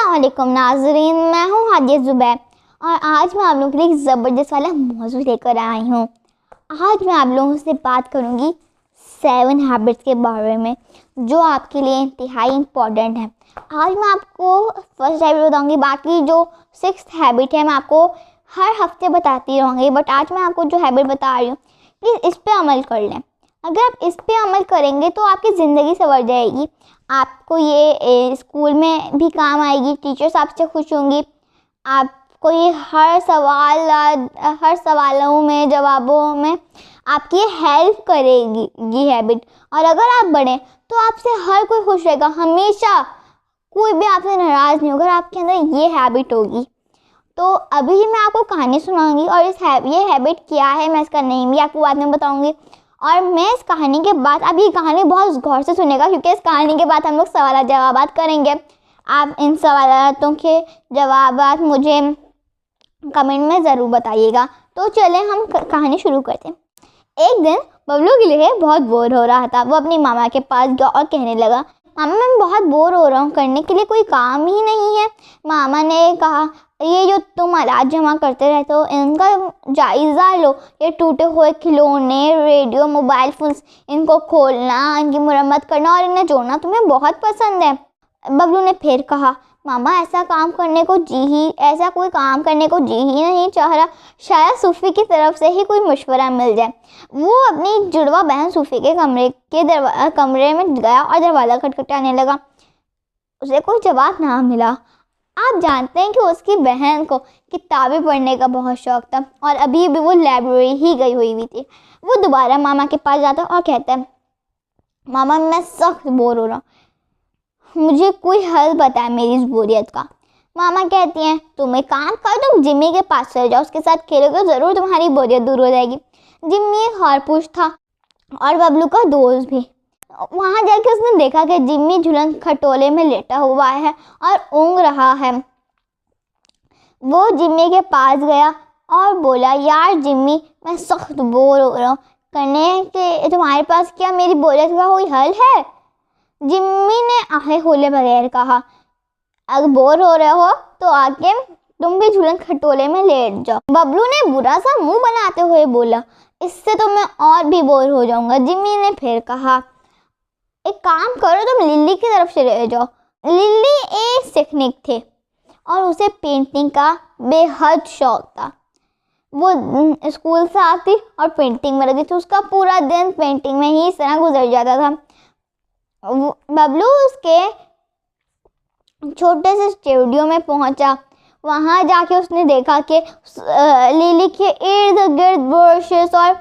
अस्सलामुअलैकुम नाज़रीन, मैं हूँ हादिया ज़ुबैर और आज मैं आप लोगों के लिए एक ज़बरदस्त वाला मौजू लेकर आई हूँ। आज मैं आप लोगों से बात करूँगी 7 हैबिट्स के बारे में जो आपके लिए इंतहाई इम्पॉर्टेंट है। आज मैं आपको फर्स्ट हैबिट बताऊँगी, बाकी जो 6th हैबिट है मैं आपको हर हफ्ते बताती रहूँगी, बट आज मैं आपको जो हैबिट बता रही हूँ प्लीज़ इस पर अमल कर लें। अगर आप इस पे अमल करेंगे तो आपकी ज़िंदगी संवर जाएगी, आपको ये स्कूल में भी काम आएगी, टीचर्स आपसे खुश होंगी, आपको ये हर सवालों में जवाबों में आपकी हेल्प करेगी ये हैबिट। और अगर आप बढ़ें तो आपसे हर कोई खुश रहेगा, हमेशा कोई भी आपसे नाराज़ नहीं होगा, आपके अंदर ये हैबिट होगी। तो अभी मैं आपको कहानी सुनाऊंगी और ये हैबिट क्या है मैं इसका नेम भी आपको बाद में बताऊंगी। और मैं इस कहानी के बाद, आप ये कहानी बहुत गौर से सुनेगा क्योंकि इस कहानी के बाद हम लोग सवाल जवाब करेंगे। आप इन सवालों के जवाब मुझे कमेंट में ज़रूर बताइएगा। तो चलें हम कहानी शुरू करते हैं। एक दिन बबलू के लिए बहुत बोर हो रहा था। वो अपनी मामा के पास गया और कहने लगा, मामा मैं बहुत बोर हो रहा हूँ, करने के लिए कोई काम ही नहीं है। मामा ने कहा, ये जो तुम अनाज जमा करते रहते हो इनका जायज़ा लो। ये टूटे हुए खिलौने, रेडियो, मोबाइल फ़ोन्स, इनको खोलना, इनकी मरम्मत करना और इन्हें जोड़ना तुम्हें बहुत पसंद है। बबलू ने फिर कहा, मामा ऐसा कोई काम करने को जी ही नहीं चाह रहा। शायद सूफ़ी की तरफ से ही कोई मशवरा मिल जाए। वो अपनी जुड़वा बहन सूफ़ी के कमरे में गया और दरवाज़ा खटखटाने लगा। उसे कोई जवाब ना मिला। आप जानते हैं कि उसकी बहन को किताबें पढ़ने का बहुत शौक़ था और अभी भी वो लाइब्रेरी ही गई हुई थी। वो दोबारा मामा के पास जाता और कहता है, मामा मैं सख्त बोर हो रहा हूँ, मुझे कोई हल बताए मेरी इस बोरियत का। मामा कहती हैं, तुम एक काम करो, तुम जिम्मी के पास चले जाओ, उसके साथ खेलोगे ज़रूर तुम्हारी बोरियत दूर हो जाएगी। जिम्मी एक खारपूछ था और बबलू का दोस्त भी। वहाँ जाके उसने देखा कि जिम्मी झूलन खटोले में लेटा हुआ है और ऊँग रहा है। वो जिम्मी के पास गया और बोला, यार जिम्मी मैं सख्त बोर हो रहा हूँ, करने के तुम्हारे पास क्या मेरी बोरियत का कोई हल है? जिम्मी ने आंखें खोले बगैर कहा, अगर बोर हो रहे हो तो आके तुम भी झूलन खटोले में लेट जाओ। बबलू ने बुरा सा मुंह बनाते हुए बोला, इससे तो मैं और भी बोर हो जाऊंगा। जिम्मी ने फिर कहा, एक काम करो, तुम लिली की तरफ चले जाओ। लिली एक सिखनिक थे और उसे पेंटिंग का बेहद शौक था। वो स्कूल से आती और पेंटिंग में रहती थी। उसका पूरा दिन पेंटिंग में ही इस तरह गुजर जाता था। बबलू उसके छोटे से स्टूडियो में पहुंचा। वहां जाके उसने देखा कि लिली के इर्द गिर्द ब्रशेस और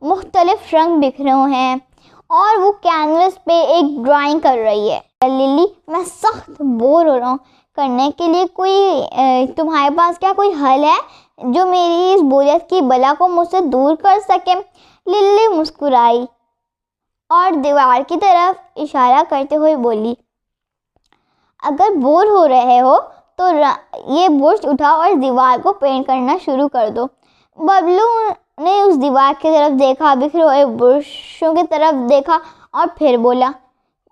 मुख्तलिफ रंग बिखरे हुए हैं और वो कैनवस पे एक ड्राइंग कर रही है। लिली मैं सख्त बोर हो रहा हूँ, करने के लिए तुम्हारे पास क्या कोई हल है जो मेरी इस बोरियत की बला को मुझसे दूर कर सके? लिली मुस्कुराई और दीवार की तरफ इशारा करते हुए बोली, अगर बोर हो रहे हो तो ये ब्रश उठाओ और दीवार को पेंट करना शुरू कर दो। बबलू ने उस दीवार की तरफ देखा, बिखरे हुए ब्रशों की तरफ देखा और फिर बोला,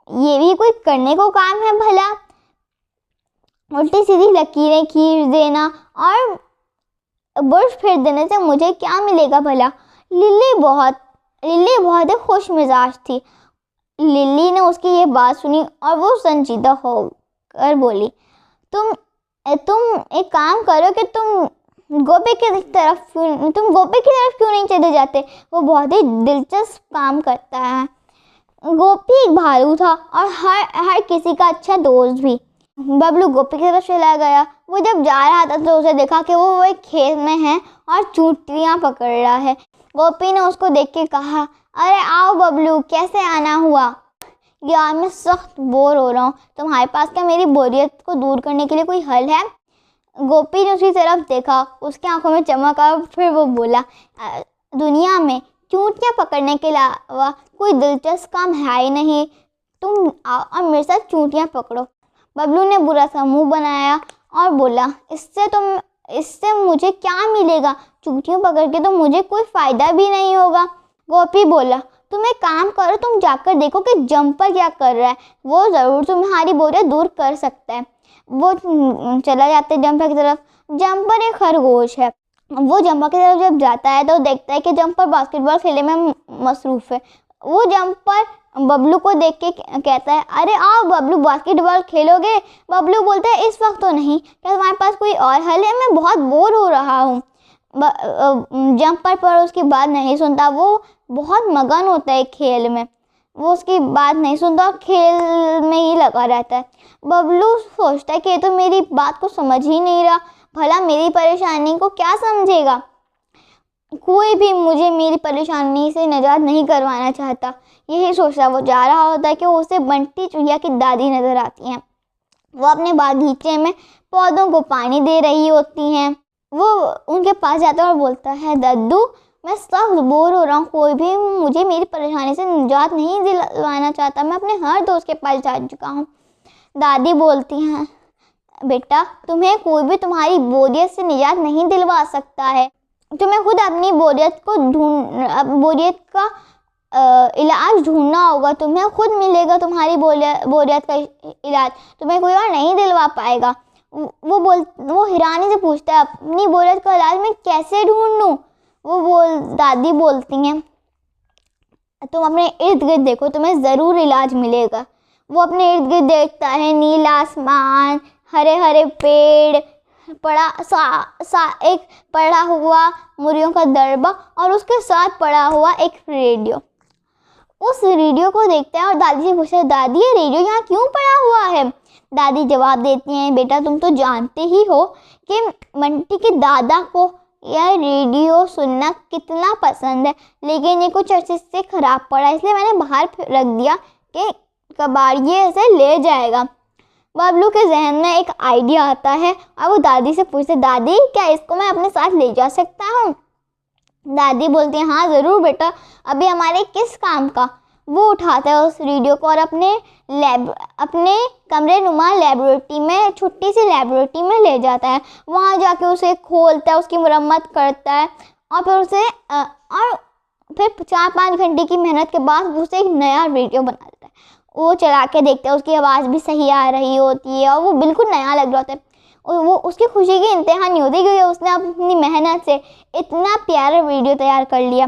ये भी कोई करने को काम है भला? उल्टी सीधी लकीरें खींच देना और ब्रश फेर देने से मुझे क्या मिलेगा भला? लिली बहुत ही खुश मिजाज थी। लिली ने उसकी ये बात सुनी और वो संजीदा होकर बोली, तुम एक काम करो कि तुम गोपी की तरफ क्यों नहीं चले जाते? वो बहुत ही दिलचस्प काम करता है। गोपी एक भालू था और हर किसी का अच्छा दोस्त भी। बबलू गोपी की तरफ चला गया। वो जब जा रहा था तो उसे देखा कि वो एक खेत में है और चूंटियाँ पकड़ रहा है। गोपी ने उसको देख के कहा, अरे आओ बबलू, कैसे आना हुआ? यार मैं सख्त बोर हो रहा हूँ, तुम्हारे पास क्या मेरी बोरियत को दूर करने के लिए कोई हल है? गोपी ने उसकी तरफ देखा, उसकी आंखों में चमक आ, फिर वो बोला, दुनिया में चूंटियाँ पकड़ने के अलावा कोई दिलचस्प काम है ही नहीं, तुम आओ और मेरे साथ चूंटियाँ पकड़ो। बबलू ने बुरा सा मुंह बनाया और बोला, इससे मुझे क्या मिलेगा? चूंटियाँ पकड़ के तो मुझे कोई फ़ायदा भी नहीं होगा। गोपी बोला, तुम एक काम करो, तुम जाकर देखो कि जंपर क्या कर रहा है, वो ज़रूर तुम्हारी बोरियत दूर कर सकता है। वो चला जाता है जंपर की तरफ। जंपर एक खरगोश है। वो जंपर की तरफ जब जाता है तो देखता है कि जंपर बास्केटबॉल खेलने में मसरूफ़ है। वो जंपर बबलू को देख के कहता है, अरे आओ बबलू, बास्केटबॉल खेलोगे? बबलू बोलता है, इस वक्त तो नहीं, क्या तुम्हारे पास कोई और हल है? मैं बहुत बोर हो रहा हूँ। जंपर पर उसकी बात नहीं सुनता। वो बहुत मगन होता है खेल में, वो उसकी बात नहीं सुनता और खेल में ही लगा रहता है। बबलू सोचता है कि ये तो मेरी बात को समझ ही नहीं रहा, भला मेरी परेशानी को क्या समझेगा। कोई भी मुझे मेरी परेशानी से निजात नहीं करवाना चाहता, यही सोचता वो जा रहा होता है कि उसे बंटी चुहिया की दादी नज़र आती हैं। वो अपने बागीचे में पौधों को पानी दे रही होती हैं। वो उनके पास जाता है और बोलता है, दद्दू मैं सख्त बोर हो रहा हूँ, कोई भी मुझे मेरी परेशानी से निजात नहीं दिलवाना चाहता, मैं अपने हर दोस्त के पास जा चुका हूँ। दादी बोलती हैं, बेटा तुम्हें कोई भी तुम्हारी बोरियत से निजात नहीं दिलवा सकता है, तुम्हें खुद अपनी बोरियत का इलाज ढूंढना होगा, तुम्हें खुद मिलेगा तुम्हारी बोरियत का इलाज, तुम्हें कोई और नहीं दिलवा पाएगा। वो हैरानी से पूछता है, अपनी बोरियत का इलाज मैं कैसे ढूंढूं? दादी बोलती हैं, तुम अपने इर्द गिर्द देखो, तुम्हें ज़रूर इलाज मिलेगा। वो अपने इर्द गिर्द देखता है, नीला आसमान, हरे हरे पेड़, एक पड़ा हुआ मुर्गियों का दरबा और उसके साथ पड़ा हुआ एक रेडियो। उस रेडियो को देखता है और दादी से पूछता है, दादी ये रेडियो यहाँ क्यों पड़ा हुआ है? दादी जवाब देती हैं, बेटा तुम तो जानते ही हो कि बंटी के दादा को यह रेडियो सुनना कितना पसंद है, लेकिन ये कुछ अर्से से ख़राब पड़ा, इसलिए मैंने बाहर रख दिया कि कबाड़िए इसे ले जाएगा। बबलू के जहन में एक आइडिया आता है और वो दादी से पूछते, दादी क्या इसको मैं अपने साथ ले जा सकता हूँ? दादी बोलती हैं, हाँ ज़रूर बेटा, अभी हमारे किस काम का। वो उठाता है उस रेडियो को और अपने कमरे नुमा लेबोरेटरी में, छुट्टी सी लेबोरेटरी में ले जाता है। वहाँ जाके उसे खोलता है, उसकी मरम्मत करता है और फिर 4-5 घंटे की मेहनत के बाद उसे एक नया रेडियो बना देता है। वो चला के देखता है, उसकी आवाज़ भी सही आ रही होती है और वो बिल्कुल नया लग रहा होता है। और वो उसकी खुशी की इंतहा नहीं होती क्योंकि उसने अपनी मेहनत से इतना प्यारा रेडियो तैयार कर लिया।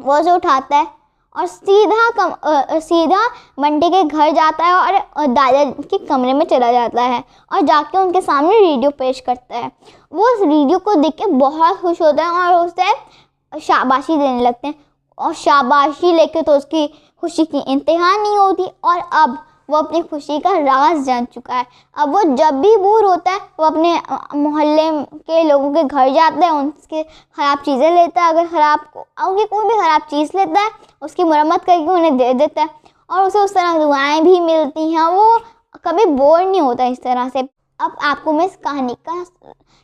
वो उसे उठाता है और सीधा बंटी के घर जाता है और दादा के कमरे में चला जाता है और जाके उनके सामने रेडियो पेश करता है। वो उस रेडियो को देख के बहुत खुश होता है और उसे शाबाशी देने लगते हैं और शाबाशी लेके तो उसकी खुशी की इंतहा नहीं होती। और अब वो अपनी खुशी का राज जान चुका है। अब वो जब भी बोर होता है वो अपने मोहल्ले के लोगों के घर जाता है, उनसे ख़राब चीज़ें लेता है, उनकी कोई भी ख़राब चीज़ लेता है उसकी मरम्मत करके उन्हें दे देता है और उसे उस तरह दुआएं भी मिलती हैं। वो कभी बोर नहीं होता इस तरह से। अब आपको मैं इस कहानी का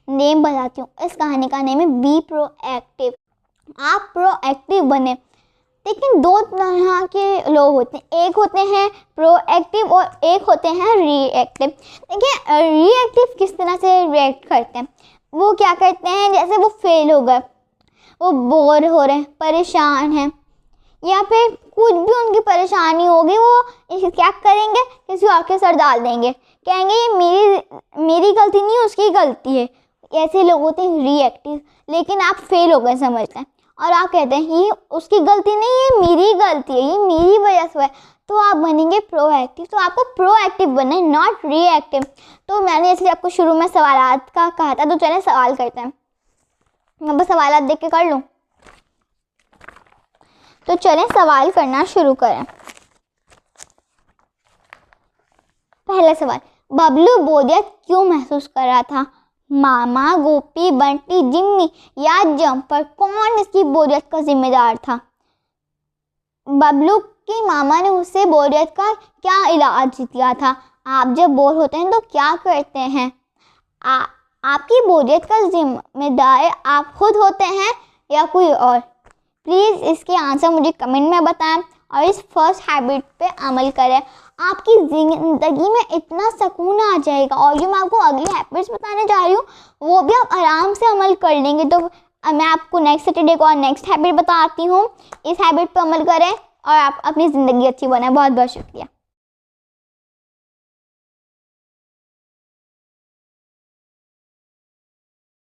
नेम बताती हूँ। इस कहानी का नेम है बी प्रोएक्टिव। आप प्रोएक्टिव बने। लेकिन 2 तरह के लोग होते हैं, एक होते हैं प्रोएक्टिव और एक होते हैं रिएक्टिव। देखिए रिएक्टिव किस तरह से रिएक्ट करते हैं। वो क्या करते हैं, जैसे वो फेल हो गए, वो बोर हो रहे हैं, परेशान हैं या फिर कुछ भी उनकी परेशानी होगी, वो क्या करेंगे, किसी और के सर डाल देंगे, कहेंगे ये मेरी गलती नहीं उसकी गलती है। ऐसे लोग होते हैं रिएक्टिव। लेकिन आप फेल हो गए समझते हैं और आप कहते हैं ये उसकी गलती नहीं, ये मेरी गलती है, ये मेरी वजह से है, तो आप बनेंगे प्रोएक्टिव। तो आपको प्रोएक्टिव बनना है, नॉट रिएक्टिव। तो मैंने इसलिए आपको शुरू में सवालात का कहा था, तो चलें सवाल करते हैं। मैं बस सवालात देख के कर लूँ, तो चलें सवाल करना शुरू करें। पहला सवाल, बबलू बोरियत क्यों महसूस कर रहा था? मामा, गोपी, बंटी, जिम्मी या जंपर, कौन इसकी बोरियत का जिम्मेदार था? बबलू की मामा ने उससे बोरियत का क्या इलाज दिया था? आप जब बोर होते हैं तो क्या करते हैं? आपकी बोरियत का जिम्मेदार आप खुद होते हैं या कोई और? प्लीज़ इसके आंसर मुझे कमेंट में बताएं और इस फर्स्ट हैबिट पे अमल करें। आपकी ज़िंदगी में इतना सुकून आ जाएगा और जो मैं आपको अगली हैबिट्स बताने जा रही हूँ वो भी आप आराम से अमल कर लेंगे। तो मैं आपको नेक्स्ट सैटरडे को और नेक्स्ट हैबिट बताती हूँ। इस हैबिट पर अमल करें और आप अपनी ज़िंदगी अच्छी बनाएं। बहुत बहुत शुक्रिया।